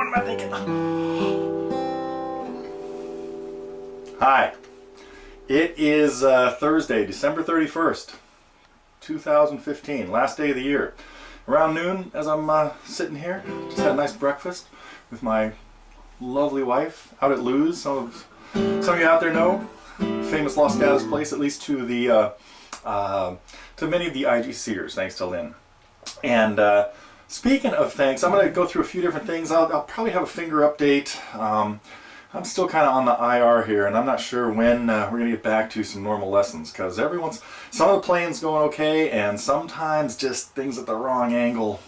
am I thinking? Hi. It is Thursday, December 31st, 2015, last day of the year. Around noon, as I'm sitting here, just had a nice breakfast with my lovely wife out at Lou's. Some of you out there know, famous Los Gatos place, at least to the to many of the IGCers, thanks to Lynn. And speaking of thanks, I'm going to go through a few different things. I'll probably have a finger update. I'm still kind of on the IR here, and I'm not sure when we're going to get back to some normal lessons, because some of the playing's going okay, and sometimes just things at the wrong angle.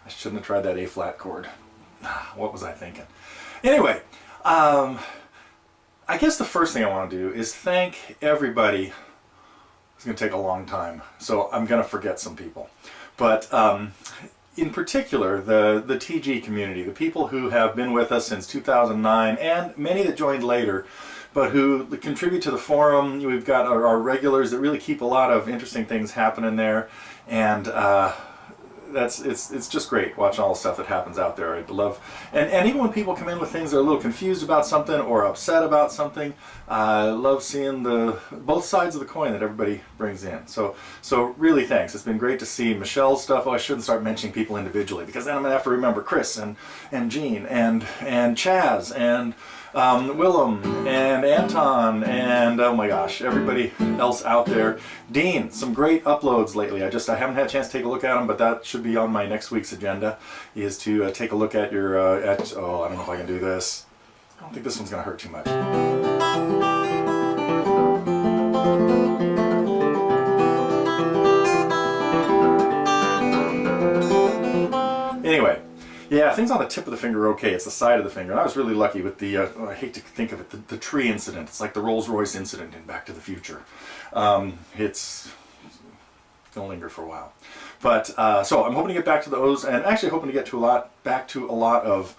I shouldn't have tried that A-flat chord. What was I thinking? Anyway, I guess the first thing I want to do is thank everybody. It's going to take a long time, so I'm going to forget some people. But in particular, the TG community, the people who have been with us since 2009, and many that joined later, but who contribute to the forum. We've got our regulars that really keep a lot of interesting things happening there, and it's just great watching all the stuff that happens out there. I love, and even when people come in with things that are a little confused about something or upset about something, I love seeing both sides of the coin that everybody brings in. So really thanks. It's been great to see Michelle's stuff. Oh, I shouldn't start mentioning people individually, because then I'm gonna have to remember Chris and Jean and Chaz and Willem and Anton and oh my gosh, everybody else out there. Dean, some great uploads lately. I haven't had a chance to take a look at them, but that should be on my next week's agenda, is to take a look at your oh, I don't know if I can do this. I don't think this one's gonna hurt too much. Anyway, yeah, things on the tip of the finger are okay. It's the side of the finger. And I was really lucky with the, I hate to think of it, the tree incident. It's like the Rolls-Royce incident in Back to the Future. It's going to linger for a while. But, so I'm hoping to get back to those, and actually hoping to get back to a lot of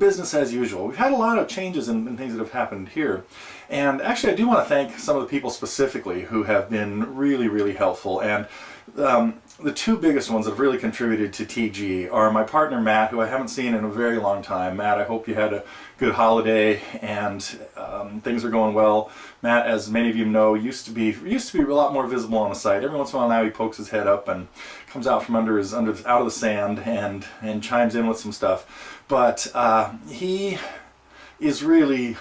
business as usual. We've had a lot of changes in things that have happened here. And actually I do want to thank some of the people specifically who have been really, really helpful. And the two biggest ones that have really contributed to TG are my partner Matt, who I haven't seen in a very long time. Matt, I hope you had a good holiday and things are going well. Matt, as many of you know, used to be a lot more visible on the site. Every once in a while now he pokes his head up and comes out from out of the sand and chimes in with some stuff. But he is really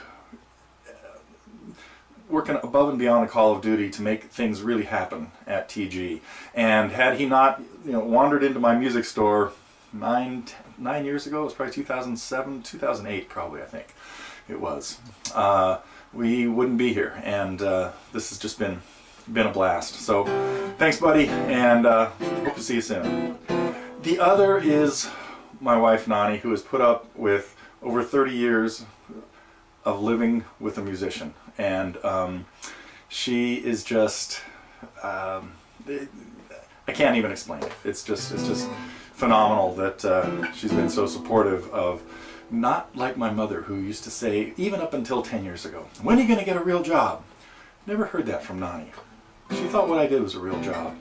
working above and beyond the call of duty to make things really happen at TG. And had he not, wandered into my music store 9 years ago, it was probably 2007, 2008 probably, I think it was, we wouldn't be here. And this has just been a blast. So thanks, buddy, and hope to see you soon. The other is my wife Nani, who has put up with over 30 years of living with a musician. And she is just, I can't even explain it. It's just phenomenal that she's been so supportive of, not like my mother, who used to say, even up until 10 years ago, when are you going to get a real job? Never heard that from Nani. She thought what I did was a real job.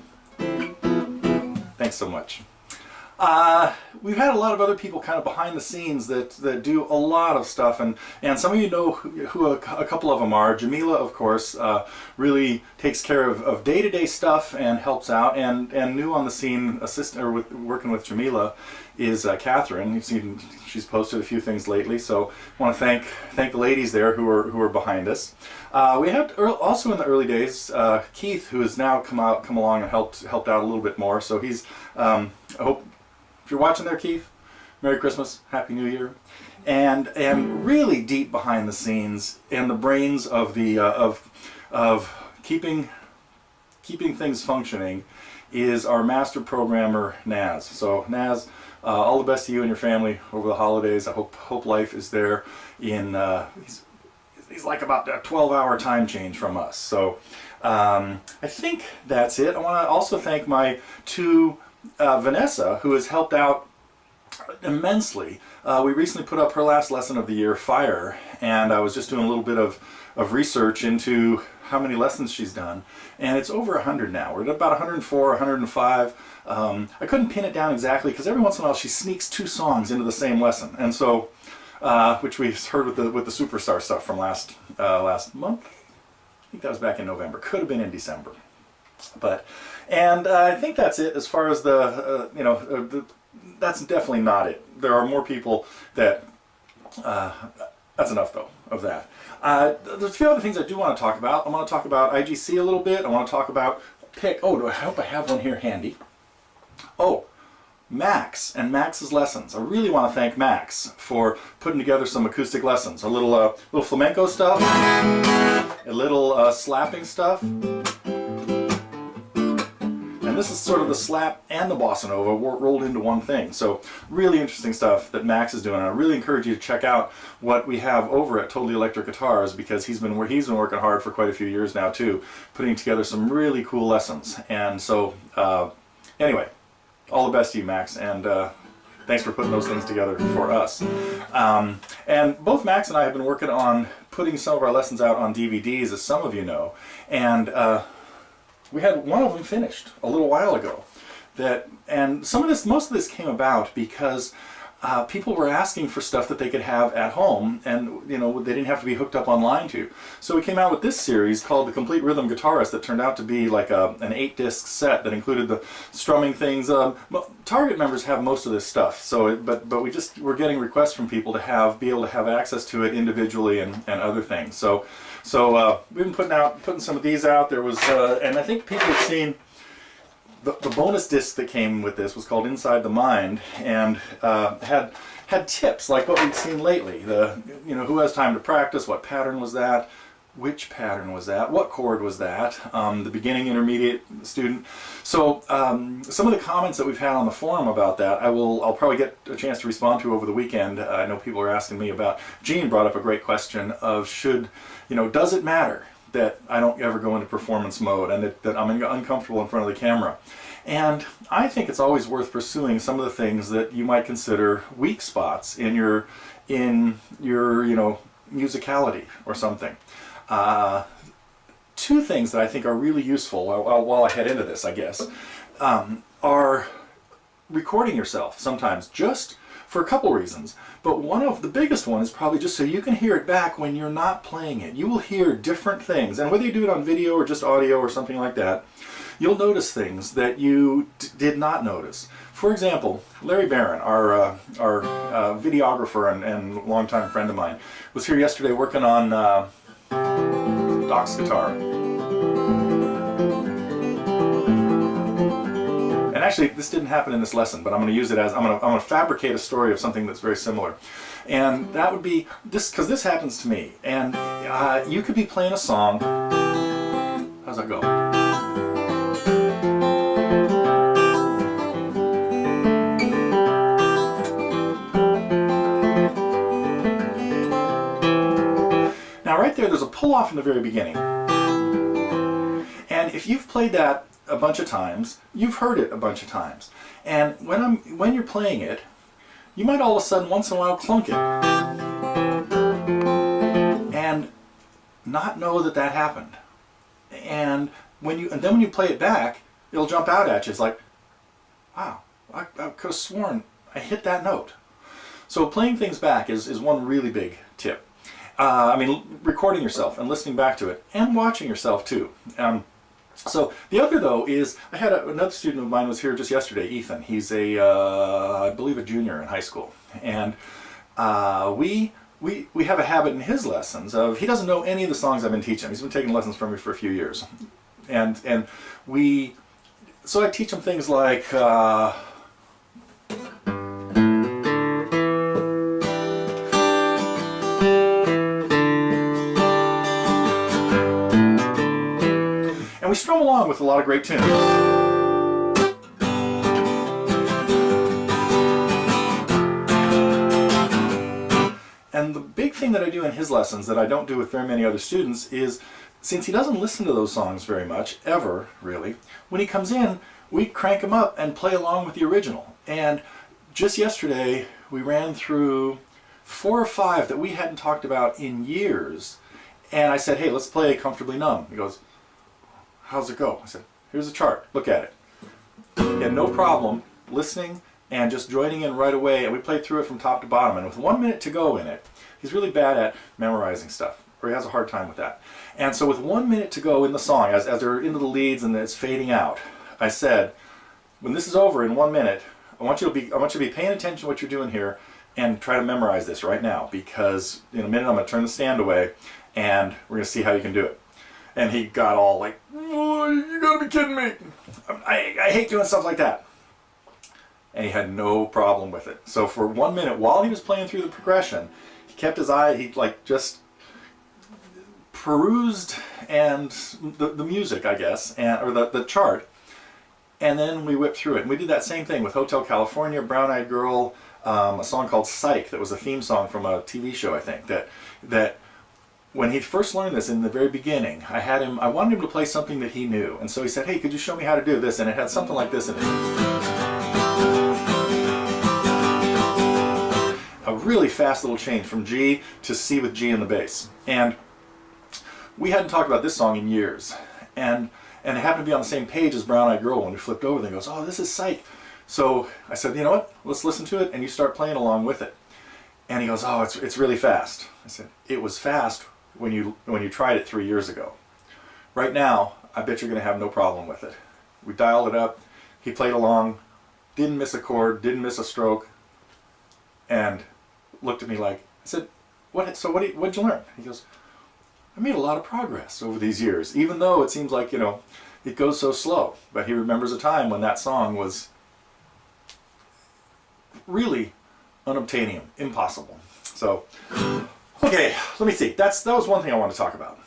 Thanks so much. We've had a lot of other people kind of behind the scenes that do a lot of stuff, and some of you know who a couple of them are. Jamila, of course, really takes care of day-to-day stuff and helps out, and new on the scene, working with Jamila, is Catherine. You've seen she's posted a few things lately, so I want to thank the ladies there who are behind us. We had also in the early days Keith, who has now come along and helped out a little bit more. So he's I hope. If you're watching there, Keith, Merry Christmas, Happy New Year, and really deep behind the scenes and the brains of the of keeping things functioning is our master programmer Naz. So Naz, all the best to you and your family over the holidays. I hope life is there. He's like about a 12-hour time change from us. So I think that's it. I want to also thank my two. Vanessa, who has helped out immensely. We recently put up her last lesson of the year, Fire, and I was just doing a little bit of research into how many lessons she's done, and it's over 100 now. We're at about 104, 105. I couldn't pin it down exactly because every once in a while she sneaks 2 songs into the same lesson, and so which we heard with the Superstar stuff from last month. I think that was back in November. Could have been in December, and I think that's it as far as that's definitely not it. There are more people that. That's enough though of that. There's a few other things I do want to talk about. I want to talk about IGC a little bit. I want to talk about pick. Oh, I hope I have one here handy. Oh, Max and Max's lessons. I really want to thank Max for putting together some acoustic lessons. A little flamenco stuff, a little slapping stuff. And this is sort of the slap and the bossa nova rolled into one thing. So really interesting stuff that Max is doing. And I really encourage you to check out what we have over at Totally Electric Guitars, because he's been working hard for quite a few years now too, putting together some really cool lessons. And so anyway, all the best to you, Max, and thanks for putting those things together for us. And both Max and I have been working on putting some of our lessons out on DVDs, as some of you know, and we had one of them finished a little while ago. And most of this came about because people were asking for stuff that they could have at home, and they didn't have to be hooked up online to. So we came out with this series called The Complete Rhythm Guitarist that turned out to be like an 8-disc set that included the strumming things. Target members have most of this stuff, so but we're getting requests from people to be able to have access to it individually and other things. So we've been putting some of these out. There was and I think people have seen. The bonus disc that came with this was called Inside the Mind, and had tips like what we've seen lately. Who has time to practice, what pattern was that, which pattern was that, what chord was that, the beginning, intermediate, student. So some of the comments that we've had on the forum about that, I'll probably get a chance to respond to over the weekend. I know people are asking me about. Gene brought up a great question of does it matter that I don't ever go into performance mode and that I'm uncomfortable in front of the camera? And I think it's always worth pursuing some of the things that you might consider weak spots in your musicality or something. 2 things that I think are really useful while I head into this, I guess, are recording yourself sometimes, just for a couple reasons. But one of the biggest one is probably just so you can hear it back when you're not playing it. You will hear different things, and whether you do it on video or just audio or something like that, you'll notice things that you did not notice. For example, Larry Barron, our videographer and longtime friend of mine, was here yesterday working on Doc's guitar. And actually, this didn't happen in this lesson, but I'm going to use it as I'm going to fabricate a story of something that's very similar, and that would be this, because this happens to me. And you could be playing a song. How's that go? Now, right there's a pull off in the very beginning, and if you've played that a bunch of times, you've heard it a bunch of times, and when you're playing it, you might all of a sudden once in a while clunk it and not know that happened. And then when you play it back, it'll jump out at you. It's like, wow, I could have sworn I hit that note. So playing things back is one really big tip. Recording yourself and listening back to it, and watching yourself too. So the other though is, I had another student of mine was here just yesterday, Ethan. He's I believe a junior in high school, and we have a habit in his lessons of, he doesn't know any of the songs I've been teaching. He's been taking lessons from me for a few years, and so I teach him things like we strum along with a lot of great tunes. And the big thing that I do in his lessons that I don't do with very many other students is, since he doesn't listen to those songs very much, ever, really, when he comes in, we crank him up and play along with the original. And just yesterday, we ran through 4 or 5 that we hadn't talked about in years, And I said, hey, let's play Comfortably Numb. He goes, how's it go? I said, here's the chart, look at it. He had no problem listening and just joining in right away, and we played through it from top to bottom. And with 1 minute to go in it, he's really bad at memorizing stuff, or he has a hard time with that. And so with 1 minute to go in the song, as they're into the leads and it's fading out, I said, when this is over in 1 minute, I want you to be paying attention to what you're doing here and try to memorize this right now, because in a minute I'm going to turn the stand away and we're going to see how you can do it. And he got all like, oh, you gotta be kidding me. I hate doing stuff like that. And he had no problem with it. So for 1 minute, while he was playing through the progression, he kept his eye, he like just perused and the music, I guess, and or the chart, and then we whipped through it. And we did that same thing with Hotel California, Brown Eyed Girl, a song called Psych that was a theme song from a TV show, I think, that when he first learned this in the very beginning, I wanted him to play something that he knew. And so he said, hey, could you show me how to do this? And it had something like this in it. A really fast little change from G to C with G in the bass. And we hadn't talked about this song in years. And it happened to be on the same page as Brown Eyed Girl when we flipped over. And he goes, oh, this is Psych. So I said, you know what? Let's listen to it, and you start playing along with it. And he goes, oh, it's really fast. I said, it was fast when you tried it 3 years ago. Right now, I bet you're going to have no problem with it. We dialed it up. He played along, didn't miss a chord, didn't miss a stroke, and looked at me like, I said, what'd you learn? He goes, I made a lot of progress over these years, even though it seems like, it goes so slow. But he remembers a time when that song was really unobtainium, impossible. So, okay, let me see. That was one thing I wanted to talk about.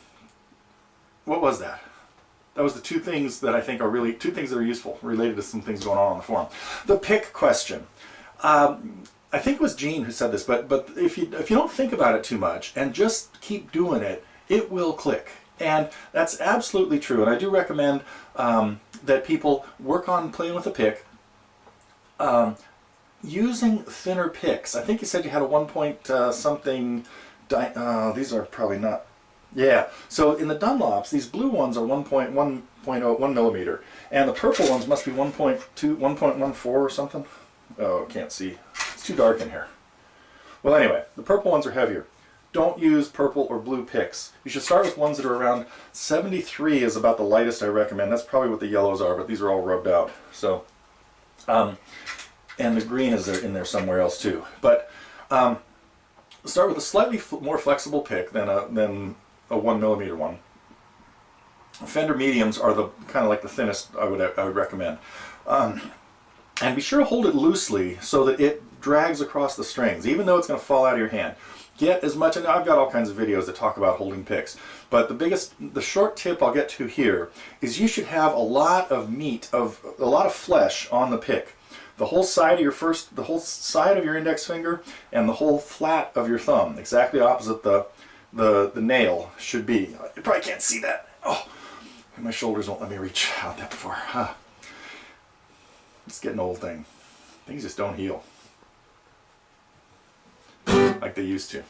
What was that? That was the two things that I think are really, two things that are useful related to some things going on the forum. The pick question. I think it was Gene who said this, but if you don't think about it too much and just keep doing it, it will click. And that's absolutely true. And I do recommend that people work on playing with a pick. Using thinner picks. I think you said you had a 1 point something. These are probably not. Yeah. So in the Dunlops, these blue ones are 1 millimeter, and the purple ones must be 1.2, 1.14 or something. Oh, can't see. It's too dark in here. Well, anyway, the purple ones are heavier. Don't use purple or blue picks. You should start with ones that are around 73 is about the lightest I recommend. That's probably what the yellows are, but these are all rubbed out. So, and the green is in there somewhere else too. But start with a slightly more flexible pick than a 1 millimeter one. Fender mediums are the kind of like the thinnest I would recommend. And be sure to hold it loosely so that it drags across the strings, even though it's going to fall out of your hand. Get as much, and I've got all kinds of videos that talk about holding picks, but the short tip I'll get to here is you should have a lot of meat, a lot of flesh on the pick. The whole side of the whole side of your index finger and the whole flat of your thumb, exactly opposite the nail should be. You probably can't see that. Oh, my shoulders won't let me reach out that far. It's getting an old thing. Things just don't heal like they used to.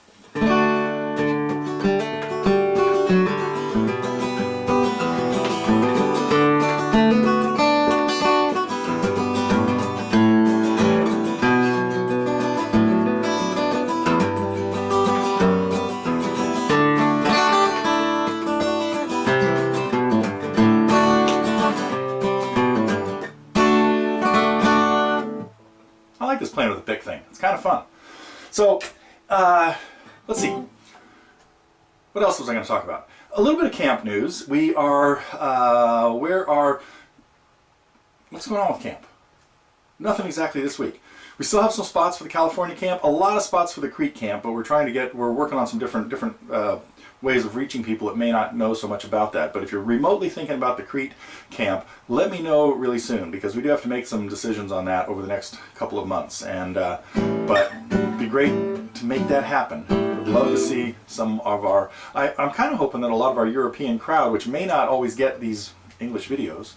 I like this playing with a pick thing. It's kind of fun. So, let's see. What else was I going to talk about? A little bit of camp news. We are, what's going on with camp? Nothing exactly this week. We still have some spots for the California camp, a lot of spots for the Crete camp, but we're working on some different ways of reaching people that may not know so much about that. But if you're remotely thinking about the Crete camp, let me know really soon, because we do have to make some decisions on that over the next couple of months. And but it'd be great to make that happen. Would love to see some of our. I'm kind of hoping that a lot of our European crowd, which may not always get these English videos,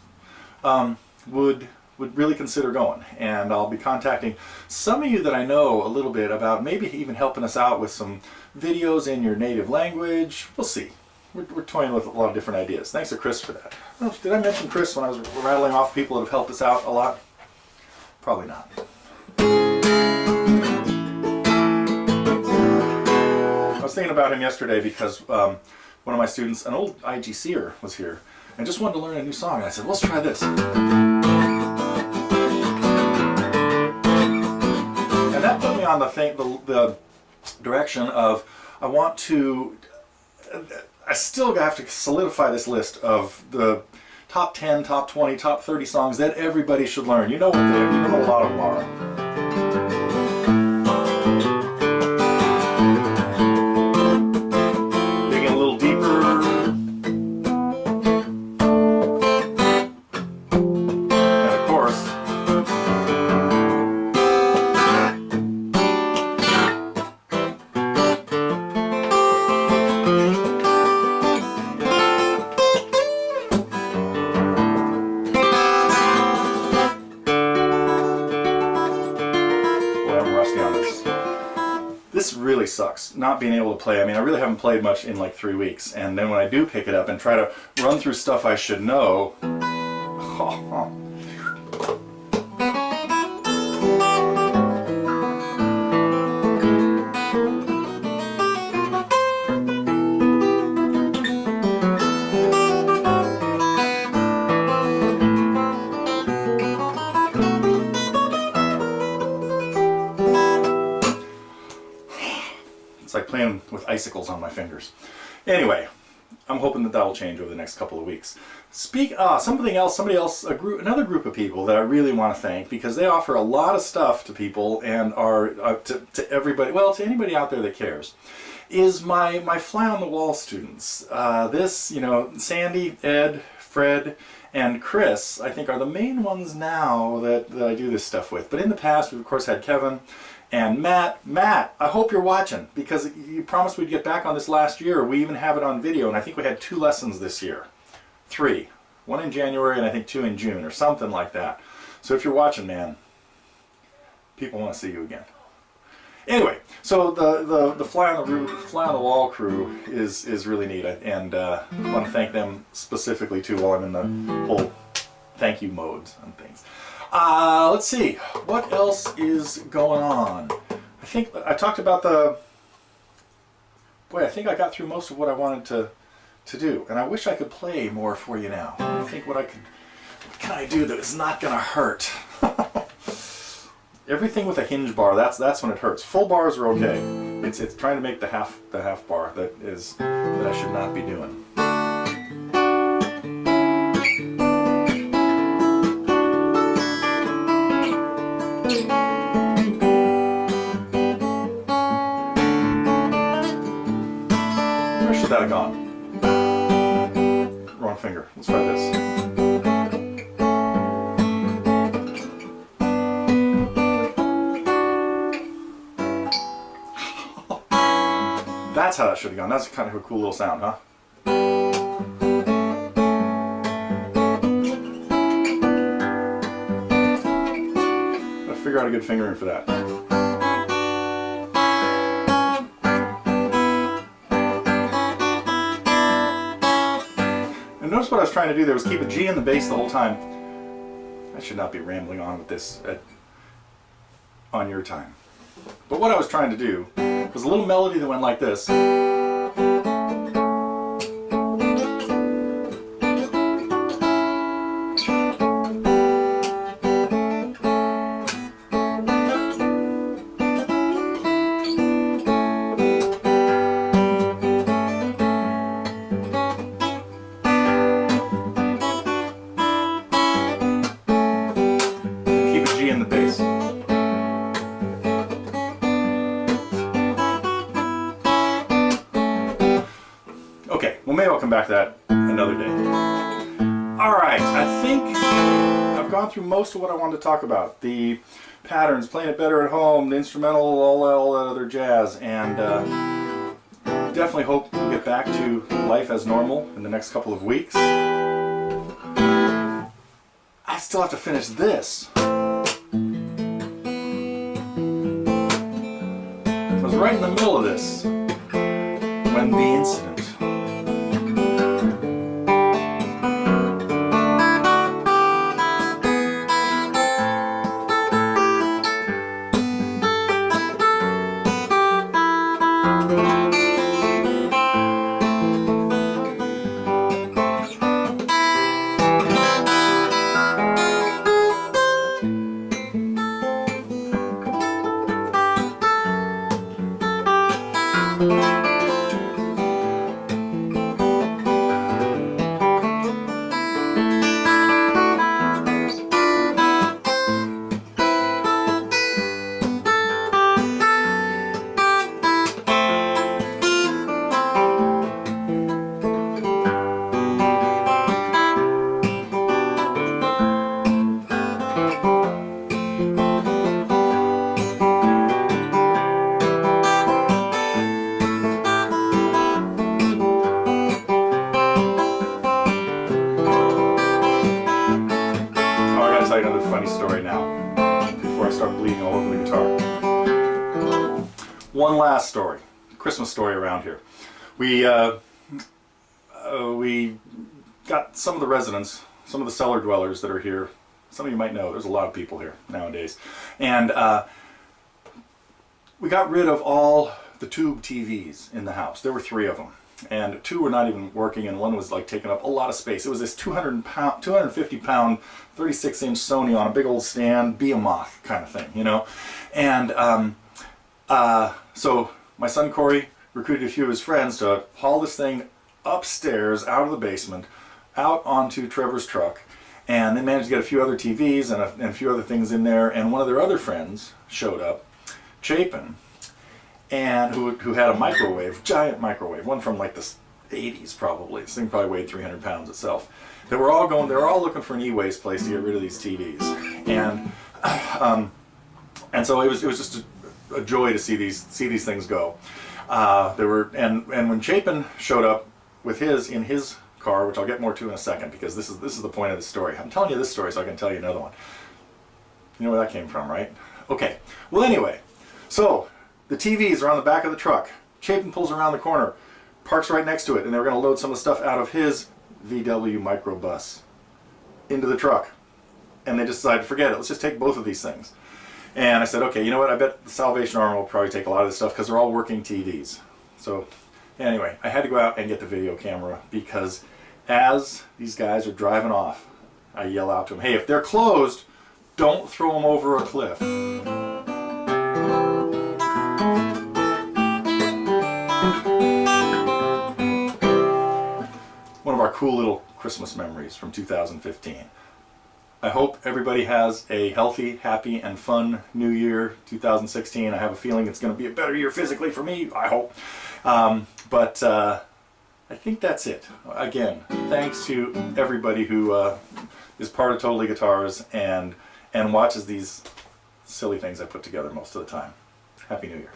would really consider going. And I'll be contacting some of you that I know a little bit about maybe even helping us out with some videos in your native language. We'll see. we're toying with a lot of different ideas. Thanks to Chris for that. Oh, did I mention Chris when I was rattling off people that have helped us out a lot? Probably not. I was thinking about him yesterday because one of my students, an old IGCer, was here and just wanted to learn a new song. And I said, let's try this. And that put me on the direction of I still have to solidify this list of the top 10, top 20, top 30 songs that everybody should learn. You know what they are. You know what a lot of them are. Digging a little deeper. And of course, this really sucks, not being able to play. I mean, I really haven't played much in like 3 weeks, and then when I do pick it up and try to run through stuff I should know, it's like playing with icicles on my fingers. Anyway, I'm hoping that will change over the next couple of weeks. Another group of people that I really want to thank, because they offer a lot of stuff to people and are to everybody, well, to anybody out there that cares, is my fly on the wall students. Sandy, Ed, Fred, and Chris, I think, are the main ones now that I do this stuff with. But in the past, we've of course had Kevin and Matt. Matt, I hope you're watching, because you promised we'd get back on this last year. We even have it on video, and I think we had 2 lessons this year. 3. 1 in January and I think 2 in June, or something like that. So if you're watching, man, people want to see you again. Anyway, so the fly on the wall crew is really neat, and I want to thank them specifically too while I'm in the whole thank you modes and things. Let's see, what else is going on? I think I talked about I think I got through most of what I wanted to do, and I wish I could play more for you now. I think what can I do that is not gonna hurt? Everything with a hinge bar, that's when it hurts. Full bars are okay. It's trying to make the half bar that I should not be doing. Where should that have gone? Wrong finger. Let's try this. That's how that should have gone. That's kind of a cool little sound, huh? Gotta figure out a good fingering for that. And notice what I was trying to do there was keep a G in the bass the whole time. I should not be rambling on with this on your time. But what I was trying to do was a little melody that went like this. Keep a G in the bass. Okay, well maybe I'll come back to that another day. Alright, I think I've gone through most of what I wanted to talk about. The patterns, playing it better at home, the instrumental, all that other jazz, and definitely hope we get back to life as normal in the next couple of weeks. I still have to finish this. I was right in the middle of this when the incident. before I start bleeding all over the guitar. One last story, Christmas story around here. We got some of the residents, some of the cellar dwellers that are here. Some of you might know, there's a lot of people here nowadays. And we got rid of all the tube TVs in the house. There were 3 of them. And 2 were not even working, and one was like taking up a lot of space. It was this 250 pound, 36-inch Sony on a big old stand, Behemoth kind of thing, you know? And so my son Corey recruited a few of his friends to haul this thing upstairs out of the basement, out onto Trevor's truck, and they managed to get a few other TVs and a few other things in there, and one of their other friends showed up, Chapin, and who had a microwave, giant microwave, one from like the 80s probably. This thing probably weighed 300 pounds itself. They were all looking for an e-waste place to get rid of these TVs, and so it was just a joy to see these things go. And when Chapin showed up with in his car, which I'll get more to in a second, because this is the point of the story. I'm telling you this story so I can tell you another one. You know where that came from, right? Okay. Well, anyway, so the TVs are on the back of the truck. Chapin pulls around the corner, parks right next to it, and they were going to load some of the stuff out of his VW microbus into the truck. And they decided, forget it, let's just take both of these things. And I said, okay, you know what, I bet the Salvation Army will probably take a lot of this stuff because they're all working TVs. So anyway, I had to go out and get the video camera, because as these guys are driving off, I yell out to them, hey, if they're closed, don't throw them over a cliff. One of our cool little Christmas memories from 2015. I hope everybody has a healthy, happy, and fun New Year 2016. I have a feeling it's going to be a better year physically for me, I hope. But I think that's it. Again, thanks to everybody who is part of Totally Guitars and watches these silly things I put together most of the time. Happy New Year.